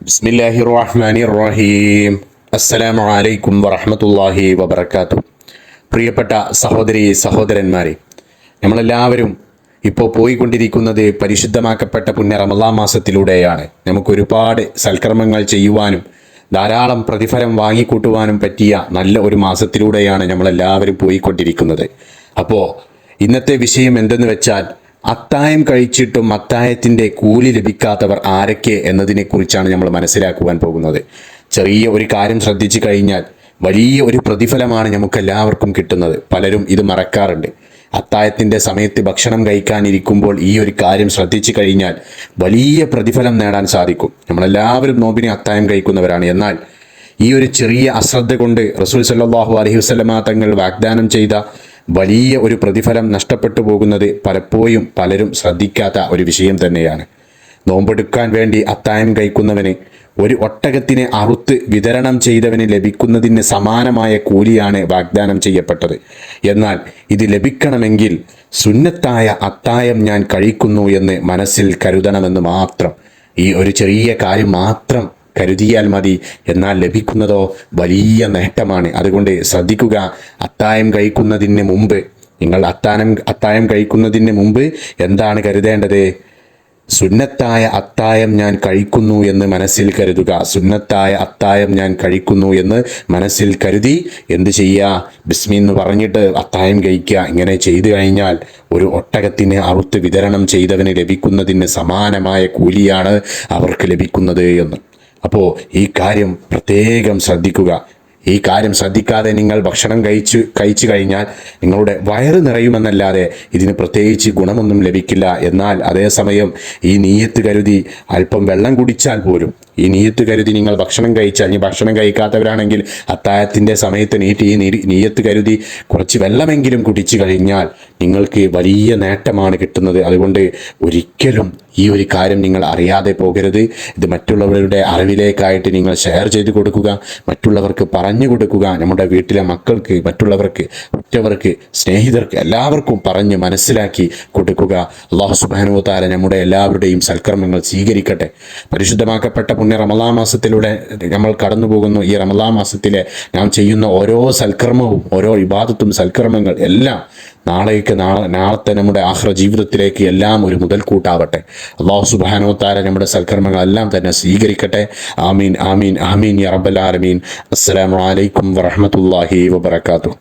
ബിസ്മില്ലാഹിർ റഹ്മാനിർ റഹീം. അസ്സലാമു അലൈക്കും വറഹ്മത്തുള്ളാഹി വബറകാതുഹു. പ്രിയപ്പെട്ട സഹോദരി സഹോദരന്മാരെ, നമ്മളെല്ലാവരും ഇപ്പോൾ പോയിക്കൊണ്ടിരിക്കുന്നത് പരിശുദ്ധമാക്കപ്പെട്ട പുണ്യ റമളാൻ മാസത്തിലൂടെയാണ്. നമുക്കൊരുപാട് സൽക്കർമ്മങ്ങൾ ചെയ്യുവാനും ധാരാളം പ്രതിഫലം വാങ്ങിക്കൂട്ടുവാനും പറ്റിയ നല്ല ഒരു മാസത്തിലൂടെയാണ് നമ്മളെല്ലാവരും പോയിക്കൊണ്ടിരിക്കുന്നത്. അപ്പോൾ ഇന്നത്തെ വിഷയം എന്തെന്ന് വെച്ചാൽ, അത്തായം കഴിച്ചിട്ടും അത്തായത്തിൻ്റെ കൂലി ലഭിക്കാത്തവർ ആരൊക്കെ എന്നതിനെക്കുറിച്ചാണ് നമ്മൾ മനസ്സിലാക്കുവാൻ പോകുന്നത്. ചെറിയ ഒരു കാര്യം ശ്രദ്ധിച്ചു കഴിഞ്ഞാൽ വലിയ ഒരു പ്രതിഫലമാണ് നമുക്കെല്ലാവർക്കും കിട്ടുന്നത്. പലരും ഇത് മറക്കാറുണ്ട്. അത്തായത്തിൻ്റെ സമയത്ത് ഭക്ഷണം കഴിക്കാനിരിക്കുമ്പോൾ ഈ ഒരു കാര്യം ശ്രദ്ധിച്ചു കഴിഞ്ഞാൽ വലിയ പ്രതിഫലം നേടാൻ സാധിക്കും. നമ്മളെല്ലാവരും നോമ്പിനെ അത്തായം കഴിക്കുന്നവരാണ്. എന്നാൽ ഈ ഒരു ചെറിയ അശ്രദ്ധ കൊണ്ട് റസൂൽ സല്ലല്ലാഹു അലൈഹി വസല്ലമ തങ്ങൾ വാഗ്ദാനം ചെയ്ത വലിയ ഒരു പ്രതിഫലം നഷ്ടപ്പെട്ടു പോകുന്നത് പലപ്പോഴും പലരും ശ്രദ്ധിക്കാത്ത ഒരു വിഷയം തന്നെയാണ്. നോമ്പെടുക്കാൻ വേണ്ടി അത്തായം കഴിക്കുന്നവന് ഒരു ഒട്ടകത്തിനെ അറുത്ത് വിതരണം ചെയ്തവന് ലഭിക്കുന്നതിന് സമാനമായ കൂലിയാണ് വാഗ്ദാനം ചെയ്യപ്പെട്ടത്. എന്നാൽ ഇത് ലഭിക്കണമെങ്കിൽ സുന്നത്തായ അത്തായം ഞാൻ കഴിക്കുന്നു എന്ന് മനസ്സിൽ കരുതണമെന്ന് മാത്രം. ഈ ഒരു ചെറിയ കാര്യം മാത്രം കരുതിയാൽ മതി. എന്നാൽ ലഭിക്കുന്നതോ വലിയ നേട്ടമാണ്. അതുകൊണ്ട് ശ്രദ്ധിക്കുക. അത്തായം കഴിക്കുന്നതിന് മുമ്പ് നിങ്ങൾ അത്തായം കഴിക്കുന്നതിന് മുമ്പ് എന്താണ് കരുതേണ്ടത്? സുന്നത്തായ അത്തായം ഞാൻ കഴിക്കുന്നു എന്ന് മനസ്സിൽ കരുതുക. സുന്നത്തായ അത്തായം ഞാൻ കഴിക്കുന്നു എന്ന് മനസ്സിൽ കരുതി എന്ത് ചെയ്യുക? ബിസ്മി എന്ന് പറഞ്ഞിട്ട് അത്തായം കഴിക്കുക. ഇങ്ങനെ ചെയ്തു കഴിഞ്ഞാൽ ഒരു ഒട്ടകത്തിന് അറുത്ത് വിതരണം ചെയ്തവന് ലഭിക്കുന്നതിന് സമാനമായ കൂലിയാണ് അവർക്ക് ലഭിക്കുന്നത് എന്ന്. അപ്പോൾ ഈ കാര്യം പ്രത്യേകം ശ്രദ്ധിക്കുക. ഈ കാര്യം ശ്രദ്ധിക്കാതെ നിങ്ങൾ ഭക്ഷണം കഴിച്ചു കഴിഞ്ഞാൽ നിങ്ങളുടെ വയറ് നിറയുമെന്നല്ലാതെ ഇതിന് പ്രത്യേകിച്ച് ഗുണമൊന്നും ലഭിക്കില്ല. എന്നാൽ അതേസമയം ഈ നീയത്ത് കരുതി അല്പം വെള്ളം കുടിച്ചാൽ പോലും, ഈ നീയത്ത് കരുതി നിങ്ങൾ ഭക്ഷണം കഴിച്ചാൽ, ഇനി ഭക്ഷണം കഴിക്കാത്തവരാണെങ്കിൽ അത്താഴത്തിൻ്റെ സമയത്ത് ഈ നീയത്ത് കരുതി കുറച്ച് വെള്ളമെങ്കിലും കുടിച്ചു കഴിഞ്ഞാൽ നിങ്ങൾക്ക് വലിയ നേട്ടമാണ് കിട്ടുന്നത്. അതുകൊണ്ട് ഒരിക്കലും ഈ ഒരു കാര്യം നിങ്ങൾ അറിയാതെ പോകരുത്. ഇത് മറ്റുള്ളവരുടെ അറിവിലേക്കായിട്ട് നിങ്ങൾ ഷെയർ ചെയ്ത് കൊടുക്കുക, മറ്റുള്ളവർക്ക് പറഞ്ഞു കൊടുക്കുക. നമ്മുടെ വീട്ടിലെ മക്കൾക്ക്, മറ്റുള്ളവർക്ക്, ഉറ്റവർക്ക്, സ്നേഹിതർക്ക് എല്ലാവർക്കും പറഞ്ഞ് മനസ്സിലാക്കി കൊടുക്കുക. അല്ലാഹു സുബ്ഹാനഹു വ തആല നമ്മുടെ എല്ലാവരുടെയും സൽക്കർമ്മങ്ങൾ സ്വീകരിക്കട്ടെ. പരിശുദ്ധമാക്കപ്പെട്ട പുണ്യ റമളാൻ മാസത്തിലൂടെ നമ്മൾ കടന്നു പോകുന്നു. ഈ റമളാൻ മാസത്തിലെ നാം ചെയ്യുന്ന ഓരോ സൽക്കർമ്മവും, ഓരോ ഇബാദത്തും, സൽക്കർമ്മങ്ങൾ എല്ലാം നാളത്തെ നമ്മുടെ ആഖിറ ജീവിതത്തിലേക്ക് എല്ലാം ഒരു മുതൽക്കൂട്ടാവട്ടെ. അല്ലാഹു സുബ്ഹാനഹു വ തആല നമ്മുടെ സൽക്കർമ്മങ്ങളെല്ലാം തന്നെ സ്വീകരിക്കട്ടെ. ആമീൻ ആമീൻ ആമീൻ യാ റബ്ബൽ ആലമീൻ. അസ്സലാമു അലൈക്കും വറഹ്മത്തുള്ളാഹി വബറകാതുഹു.